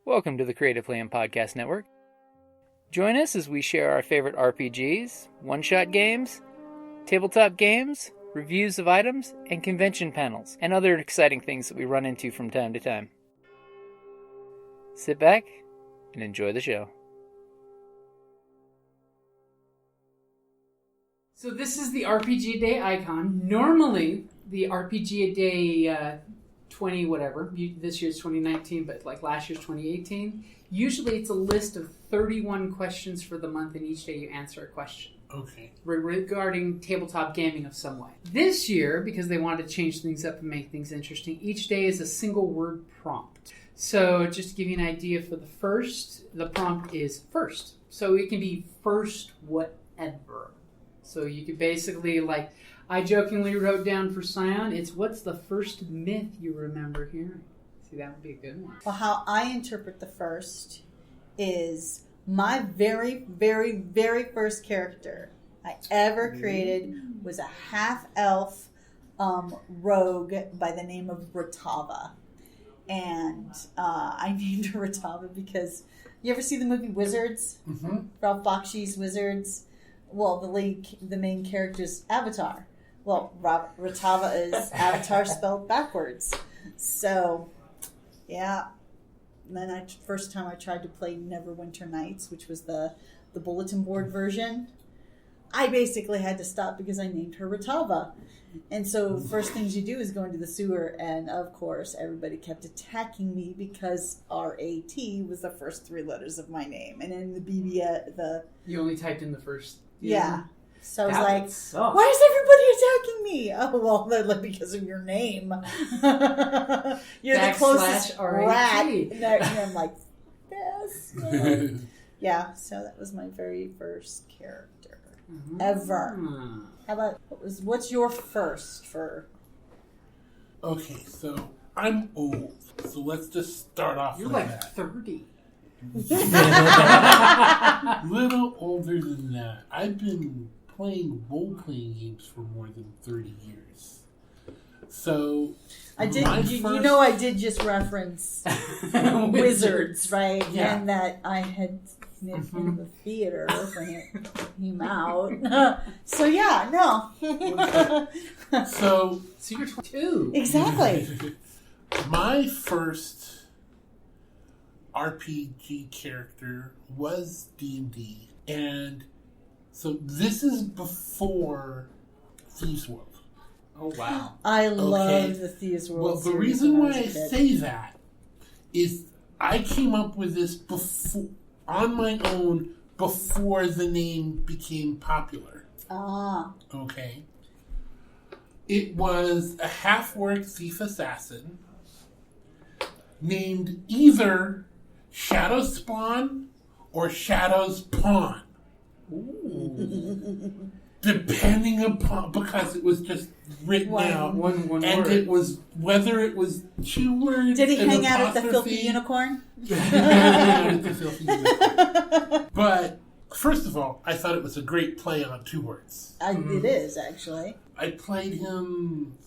Welcome to the Creative Plan Podcast Network. Join us as we share our favorite RPGs, one-shot games, tabletop games, reviews of items, and convention panels, and other exciting things that we run into from time to time. Sit back and enjoy the show. So this is the RPGaDay icon. Normally, the RPGaDay 20 whatever, this year's 2019, but like last year's 2018, usually it's a list of 31 questions for the month, and each day you answer a question. Okay. Regarding tabletop gaming of some way. This year, because they wanted to change things up and make things interesting, each day is a single word prompt. So just to give you an idea for the prompt is first. So it can be first whatever. So you could basically, like, I jokingly wrote down for Scion, it's what's the first myth you remember hearing? See, that would be a good one. Well, how I interpret the first is my very, very, very first character I ever created was a half-elf rogue by the name of Ratava. And I named her Ratava because, you ever see the movie Wizards? Mm-hmm. Ralph Bakshi's Wizards? Well, the main character's Avatar. Well, Ratava is Avatar spelled backwards. So, yeah. And then first time I tried to play Neverwinter Nights, which was the bulletin board version, I basically had to stop because I named her Ratava. And so first things you do is go into the sewer, and of course everybody kept attacking me because R-A-T was the first three letters of my name. And then You only typed in the first... Yeah. So I was like, why is everybody attacking me? Oh, well, because of your name. You're the closest rat. And I'm like, yes. Yeah, so that was my very first character ever. How about, what's your first for? Okay, so I'm old. So let's just start off You're with like that. 30. Little older than that. I've been playing role-playing games for more than 30 years. So I did. I did just reference Wizards, right? Yeah. And that I had sniffed in the theater when it came out. So yeah, no. So you're 22. Exactly. My first RPG character was D&D, and so this is before Thieves World. Oh wow! I love the Thieves World. Well, the reason why I say that is I came up with this on my own before the name became popular. Ah. Okay. It was a half-orc thief assassin named either Shadow Spawn or Shadow's Pawn. Ooh. Depending upon, because it was just written out. One and word. it was, whether it was 2 words. Did he hang out at the Filthy Unicorn? But, first of all, I thought it was a great play on 2 words. It is, actually. I played him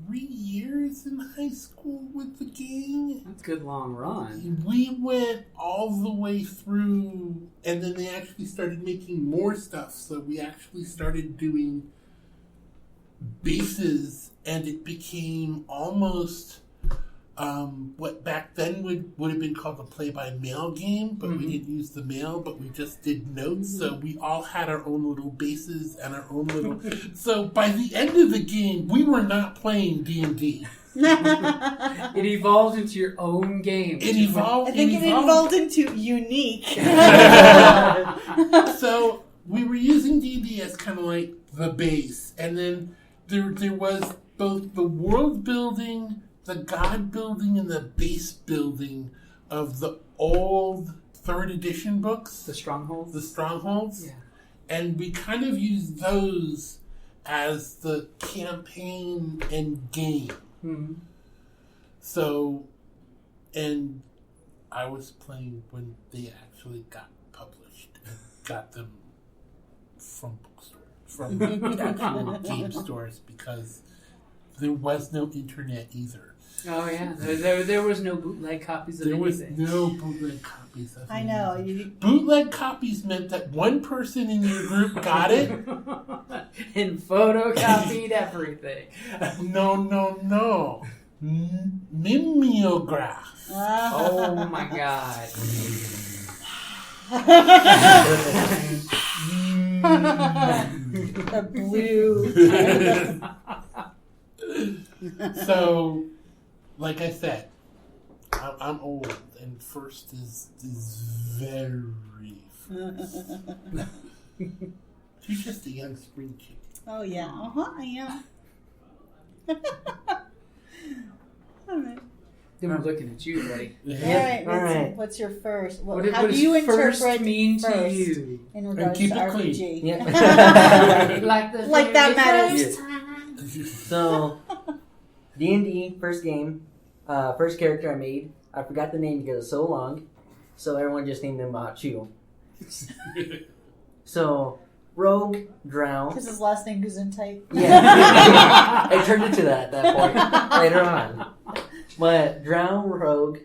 3 years in high school with the gang. That's a good long run. We went all the way through, and then they actually started making more stuff. So we actually started doing bases, and it became almost what back then would have been called a play-by-mail game, but we didn't use the mail, but we just did notes. So we all had our own little bases and our own little... So by the end of the game, we were not playing D&D. It evolved into your own game. It evolved into unique. So we were using D&D as kind of like the base, and then there was both the world building, the god building, and the base building of the old 3rd edition books. The Strongholds? The Strongholds. Yeah. And we kind of used those as the campaign and game. Mm-hmm. So, and I was playing when they actually got published and got them from bookstores, from actual game stores, because there was no internet either. Oh yeah, there was no bootleg copies of There was anything. no bootleg copies of I know. anything. Bootleg copies meant that one person in your group got it. And photocopied everything. No. Mimeograph. Oh my god. The blue. So, like I said, I'm old, and first is very first. You're just a young spring chicken. Oh yeah. I am. All right. Then we're looking at you, buddy. All All right. right. What's your first? What How do does you interpret first mean to first you? in regards keep to it clean. RPG? Yeah. Like the Like that very matters. first time. So, D&D, first game, first character I made. I forgot the name because it's so long, so everyone just named him Chu. So, Rogue, Drow. Because his last name goes in tight. Yeah. I turned into that at that point, later on. But Drow, Rogue,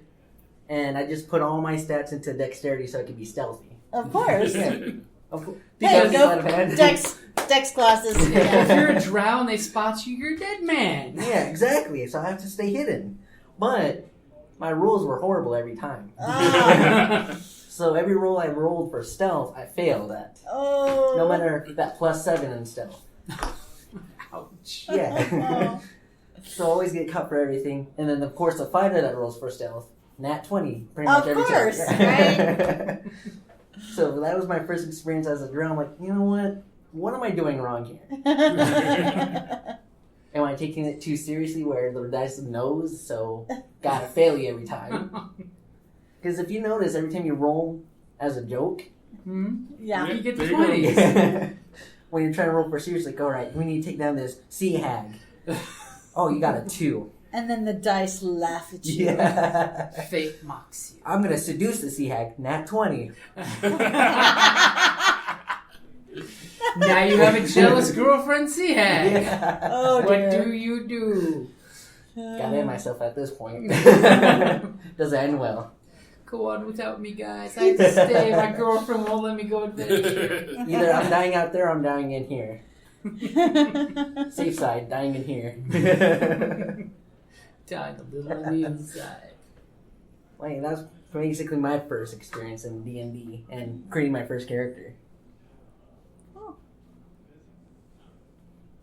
and I just put all my stats into Dexterity so I could be stealthy. Of course. Yeah. Of course. Hey, Because go out of hand. Dex classes. If Yeah. you're a drow and they spot you, you're a dead man. Yeah, exactly. So I have to stay hidden. But my rolls were horrible every time. Ah. So every roll I rolled for stealth, I failed at. Oh. No matter that +7 in stealth. Ouch. Yeah. So I always get cut for everything. And then, of course, the fighter that rolls for stealth, nat 20. Pretty much Of every course, time. So that was my first experience as a drow. I'm like, you know what? What am I doing wrong here? Am I taking it too seriously where the dice knows, so gotta fail you every time? Because if you notice, every time you roll as a joke, Yeah. You get the There you go. 20s. when you're trying to roll for serious, like, alright, we need to take down this sea hag. Oh, you got a 2. And then the dice laugh at you. Yeah. Fate mocks you. I'm gonna seduce the sea hag, nat 20. Now you have a jealous girlfriend, sea hag. Yeah. Oh What dear. do you do? Gotta end myself at this point. Doesn't end well. Go on without me, guys. I have to stay. My girlfriend won't let me go adventure. Either I'm dying out there or I'm dying in here. Safe side, dying in here. Dying a little on the inside. Like, that's basically my first experience in D&D and creating my first character.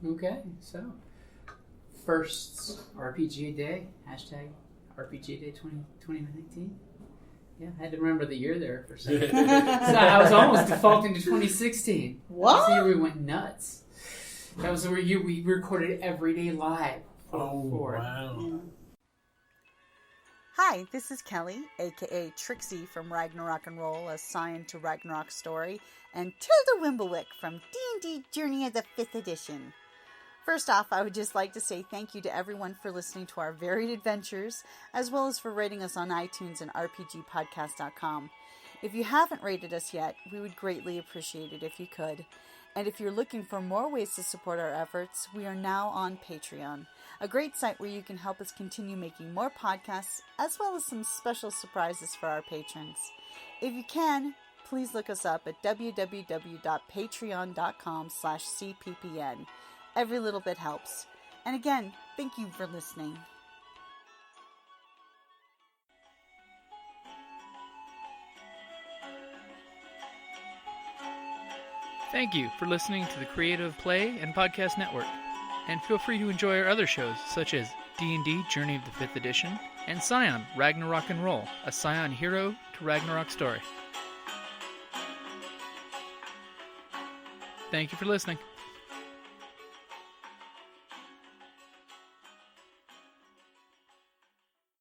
Okay, so first RPG day, hashtag RPGaDay2019. Yeah, I had to remember the year there for a second. So I was almost defaulting to 2016. What? That's the year we went nuts. That was the year we recorded Everyday Live. Oh, wow. Hi, this is Kelly, aka Trixie from Ragnarok and Roll, a Scion to Ragnarok story, and Tilda Wimblewick from D&D Journey of the 5th Edition. First off, I would just like to say thank you to everyone for listening to our varied adventures, as well as for rating us on iTunes and RPGpodcast.com. If you haven't rated us yet, we would greatly appreciate it if you could. And if you're looking for more ways to support our efforts, we are now on Patreon, a great site where you can help us continue making more podcasts, as well as some special surprises for our patrons. If you can, please look us up at www.patreon.com/cppn. Every little bit helps. And again, thank you for listening. Thank you for listening to the Creative Play and Podcast Network. And feel free to enjoy our other shows, such as D&D Journey of the 5th Edition and Scion Ragnarok and Roll, a Scion hero to Ragnarok story. Thank you for listening.